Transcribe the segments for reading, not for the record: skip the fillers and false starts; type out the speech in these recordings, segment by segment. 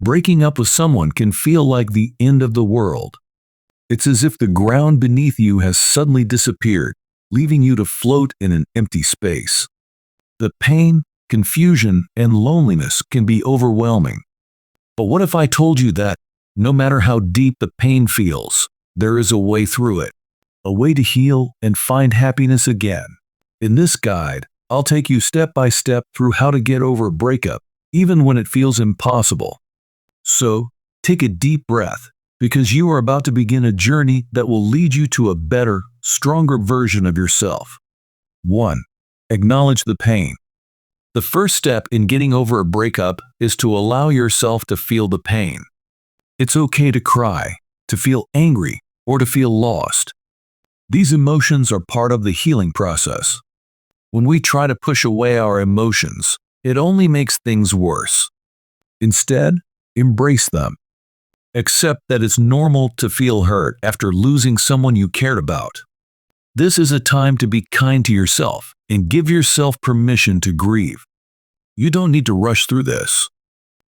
Breaking up with someone can feel like the end of the world. It's as if the ground beneath you has suddenly disappeared, leaving you to float in an empty space. The pain, confusion, and loneliness can be overwhelming. But what if I told you that, no matter how deep the pain feels, there is a way through it, a way to heal and find happiness again? In this guide, I'll take you step by step through how to get over a breakup, even when it feels impossible. So, take a deep breath, because you are about to begin a journey that will lead you to a better, stronger version of yourself. 1. Acknowledge the pain. The first step in getting over a breakup is to allow yourself to feel the pain. It's okay to cry, to feel angry, or to feel lost. These emotions are part of the healing process. When we try to push away our emotions, it only makes things worse. Instead, embrace them. Accept that it's normal to feel hurt after losing someone you cared about. This is a time to be kind to yourself and give yourself permission to grieve. You don't need to rush through this.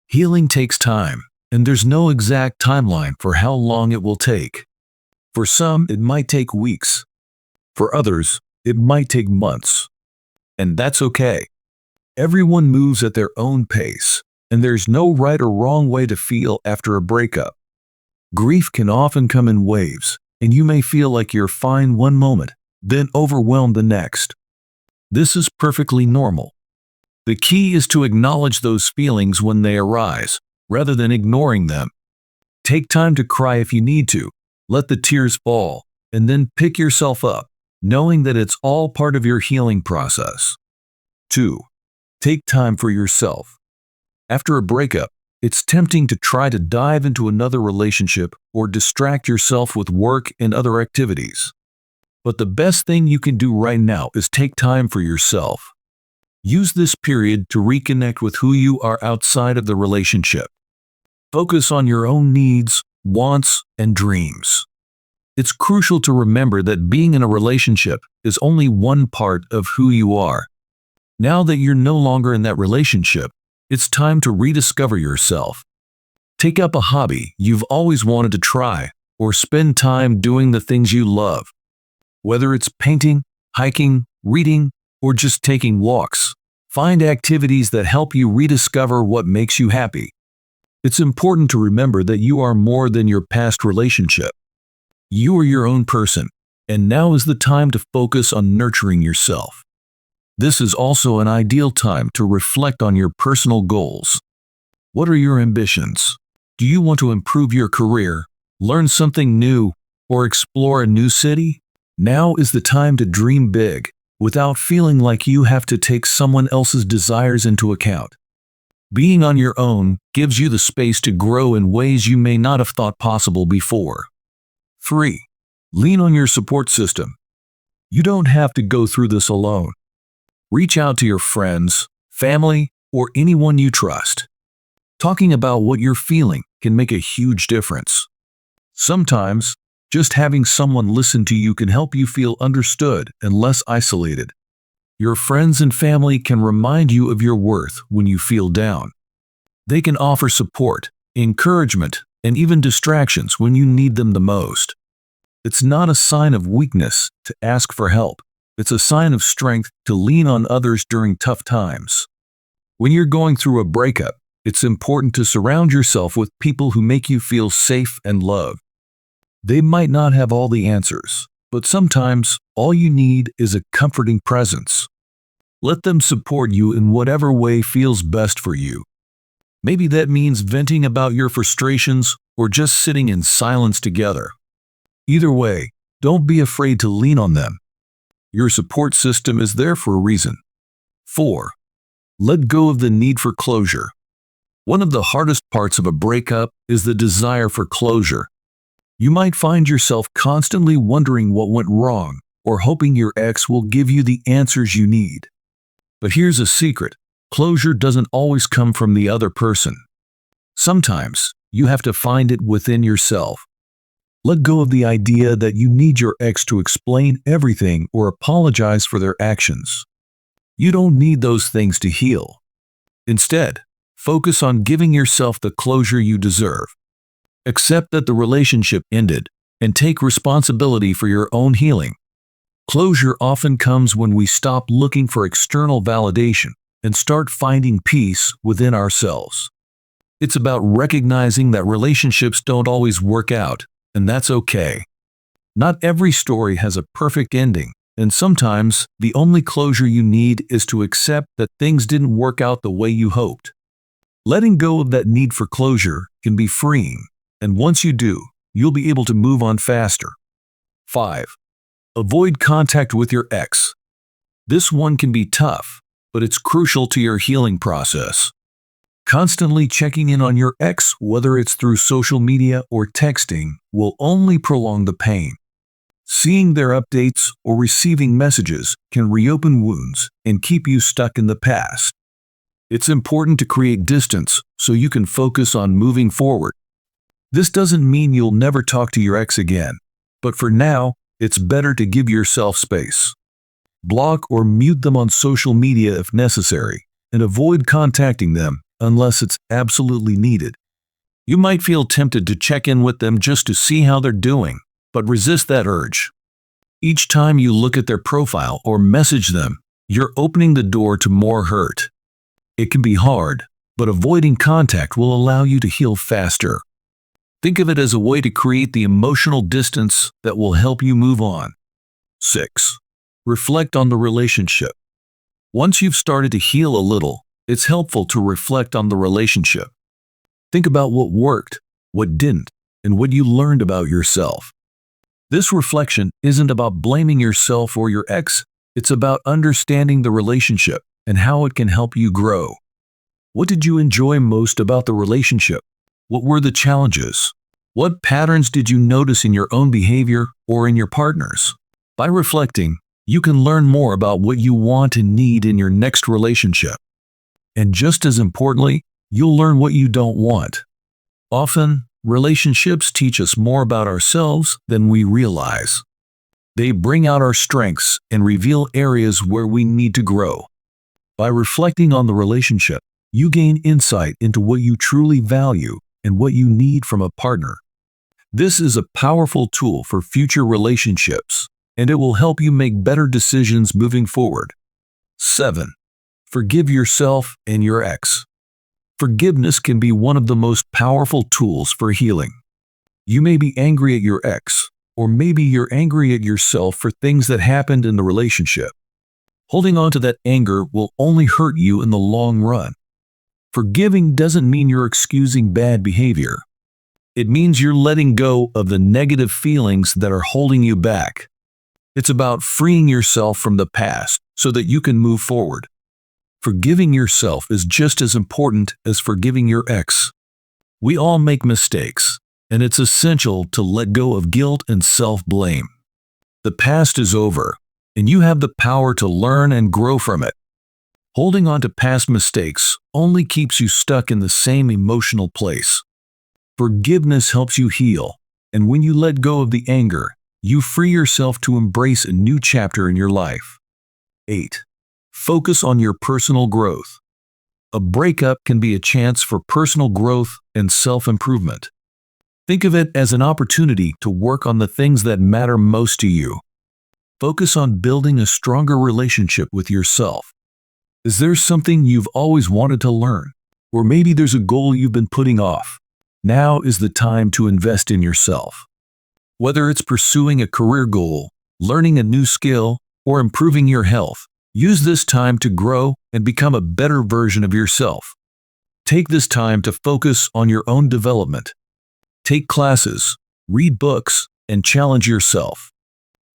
Healing takes time, and there's no exact timeline for how long it will take. For some, it might take weeks. For others, it might take months. And that's okay. Everyone moves at their own pace, and there's no right or wrong way to feel after a breakup. Grief can often come in waves, and you may feel like you're fine one moment, then overwhelmed the next. This is perfectly normal. The key is to acknowledge those feelings when they arise, rather than ignoring them. Take time to cry if you need to, let the tears fall, and then pick yourself up, knowing that it's all part of your healing process. 2. Take time for yourself. After a breakup, it's tempting to try to dive into another relationship or distract yourself with work and other activities. But the best thing you can do right now is take time for yourself. Use this period to reconnect with who you are outside of the relationship. Focus on your own needs, wants, and dreams. It's crucial to remember that being in a relationship is only one part of who you are. Now that you're no longer in that relationship, it's time to rediscover yourself. Take up a hobby you've always wanted to try, or spend time doing the things you love. Whether it's painting, hiking, reading, or just taking walks, find activities that help you rediscover what makes you happy. It's important to remember that you are more than your past relationship. You are your own person, and now is the time to focus on nurturing yourself. This is also an ideal time to reflect on your personal goals. What are your ambitions? Do you want to improve your career, learn something new, or explore a new city? Now is the time to dream big, without feeling like you have to take someone else's desires into account. Being on your own gives you the space to grow in ways you may not have thought possible before. 3. Lean on your support system. You don't have to go through this alone. Reach out to your friends, family, or anyone you trust. Talking about what you're feeling can make a huge difference. Sometimes, just having someone listen to you can help you feel understood and less isolated. Your friends and family can remind you of your worth when you feel down. They can offer support, encouragement, and even distractions when you need them the most. It's not a sign of weakness to ask for help. It's a sign of strength to lean on others during tough times. When you're going through a breakup, it's important to surround yourself with people who make you feel safe and loved. They might not have all the answers, but sometimes all you need is a comforting presence. Let them support you in whatever way feels best for you. Maybe that means venting about your frustrations or just sitting in silence together. Either way, don't be afraid to lean on them. Your support system is there for a reason. 4. Let go of the need for closure. One of the hardest parts of a breakup is the desire for closure. You might find yourself constantly wondering what went wrong, or hoping your ex will give you the answers you need. But here's a secret: closure doesn't always come from the other person. Sometimes, you have to find it within yourself. Let go of the idea that you need your ex to explain everything or apologize for their actions. You don't need those things to heal. Instead, Focus on giving yourself the closure you deserve. Accept that the relationship ended and take responsibility for your own healing. Closure often comes when we stop looking for external validation and start finding peace within ourselves. It's about recognizing that relationships don't always work out, and that's okay. Not every story has a perfect ending, and sometimes the only closure you need is to accept that things didn't work out the way you hoped. Letting go of that need for closure can be freeing, and once you do, you'll be able to move on faster. 5. Avoid contact with your ex. This one can be tough, but it's crucial to your healing process. Constantly checking in on your ex, whether it's through social media or texting, will only prolong the pain. Seeing their updates or receiving messages can reopen wounds and keep you stuck in the past. It's important to create distance so you can focus on moving forward. This doesn't mean you'll never talk to your ex again, but for now, it's better to give yourself space. Block or mute them on social media if necessary, and avoid contacting them unless it's absolutely needed. You might feel tempted to check in with them just to see how they're doing, but resist that urge. Each time you look at their profile or message them, you're opening the door to more hurt. It can be hard, but avoiding contact will allow you to heal faster. Think of it as a way to create the emotional distance that will help you move on. 6. Reflect on the relationship. Once you've started to heal a little, it's helpful to reflect on the relationship. Think about what worked, what didn't, and what you learned about yourself. This reflection isn't about blaming yourself or your ex, it's about understanding the relationship and how it can help you grow. What did you enjoy most about the relationship? What were the challenges? What patterns did you notice in your own behavior or in your partner's? By reflecting, you can learn more about what you want and need in your next relationship. And just as importantly, you'll learn what you don't want. Often, relationships teach us more about ourselves than we realize. They bring out our strengths and reveal areas where we need to grow. By reflecting on the relationship, you gain insight into what you truly value and what you need from a partner. This is a powerful tool for future relationships, and it will help you make better decisions moving forward. 7. Forgive yourself and your ex. Forgiveness can be one of the most powerful tools for healing. You may be angry at your ex, or maybe you're angry at yourself for things that happened in the relationship. Holding on to that anger will only hurt you in the long run. Forgiving doesn't mean you're excusing bad behavior. It means you're letting go of the negative feelings that are holding you back. It's about freeing yourself from the past so that you can move forward. Forgiving yourself is just as important as forgiving your ex. We all make mistakes, and it's essential to let go of guilt and self-blame. The past is over, and you have the power to learn and grow from it. Holding on to past mistakes only keeps you stuck in the same emotional place. Forgiveness helps you heal, and when you let go of the anger, you free yourself to embrace a new chapter in your life. 8. Focus on your personal growth. A breakup can be a chance for personal growth and self-improvement. Think of it as an opportunity to work on the things that matter most to you. Focus on building a stronger relationship with yourself. Is there something you've always wanted to learn? Or maybe there's a goal you've been putting off. Now is the time to invest in yourself. Whether it's pursuing a career goal, learning a new skill, or improving your health, use this time to grow and become a better version of yourself. Take this time to focus on your own development. Take classes, read books, and challenge yourself.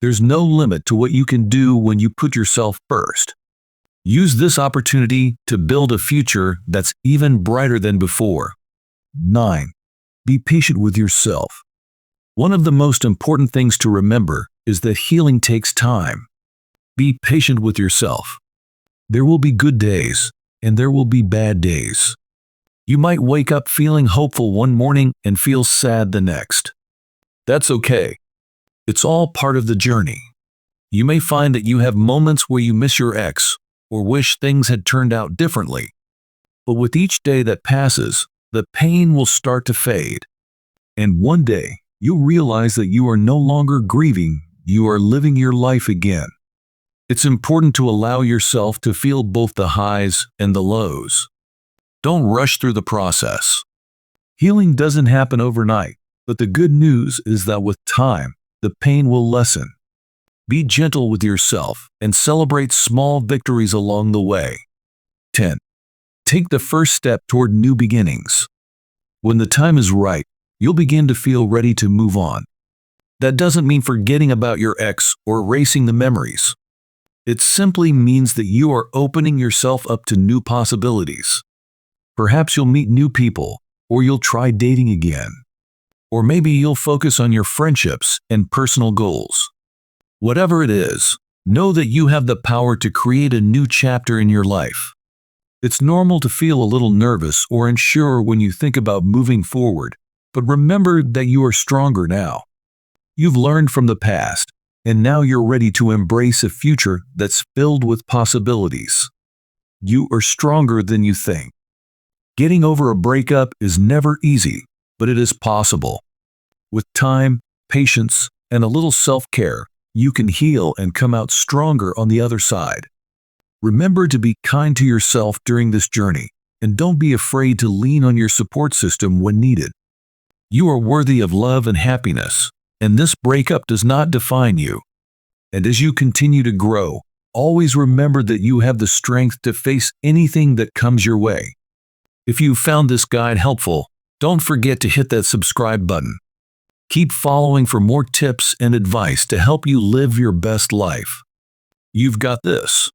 There's no limit to what you can do when you put yourself first. Use this opportunity to build a future that's even brighter than before. 9. Be patient with yourself. One of the most important things to remember is that healing takes time. Be patient with yourself. There will be good days, and there will be bad days. You might wake up feeling hopeful one morning and feel sad the next. That's okay. It's all part of the journey. You may find that you have moments where you miss your ex, or wish things had turned out differently. But with each day that passes, the pain will start to fade. And one day, you'll realize that you are no longer grieving, you are living your life again. It's important to allow yourself to feel both the highs and the lows. Don't rush through the process. Healing doesn't happen overnight, but the good news is that with time, the pain will lessen. Be gentle with yourself and celebrate small victories along the way. 10. Take the first step toward new beginnings. When the time is right, you'll begin to feel ready to move on. That doesn't mean forgetting about your ex or erasing the memories. It simply means that you are opening yourself up to new possibilities. Perhaps you'll meet new people, or you'll try dating again. Or maybe you'll focus on your friendships and personal goals. Whatever it is, know that you have the power to create a new chapter in your life. It's normal to feel a little nervous or unsure when you think about moving forward, but remember that you are stronger now. You've learned from the past, and now you're ready to embrace a future that's filled with possibilities. You are stronger than you think. Getting over a breakup is never easy, but it is possible. With time, patience, and a little self-care, you can heal and come out stronger on the other side. Remember to be kind to yourself during this journey, and don't be afraid to lean on your support system when needed. You are worthy of love and happiness, and this breakup does not define you. And as you continue to grow, always remember that you have the strength to face anything that comes your way. If you found this guide helpful, don't forget to hit that subscribe button. Keep following for more tips and advice to help you live your best life. You've got this.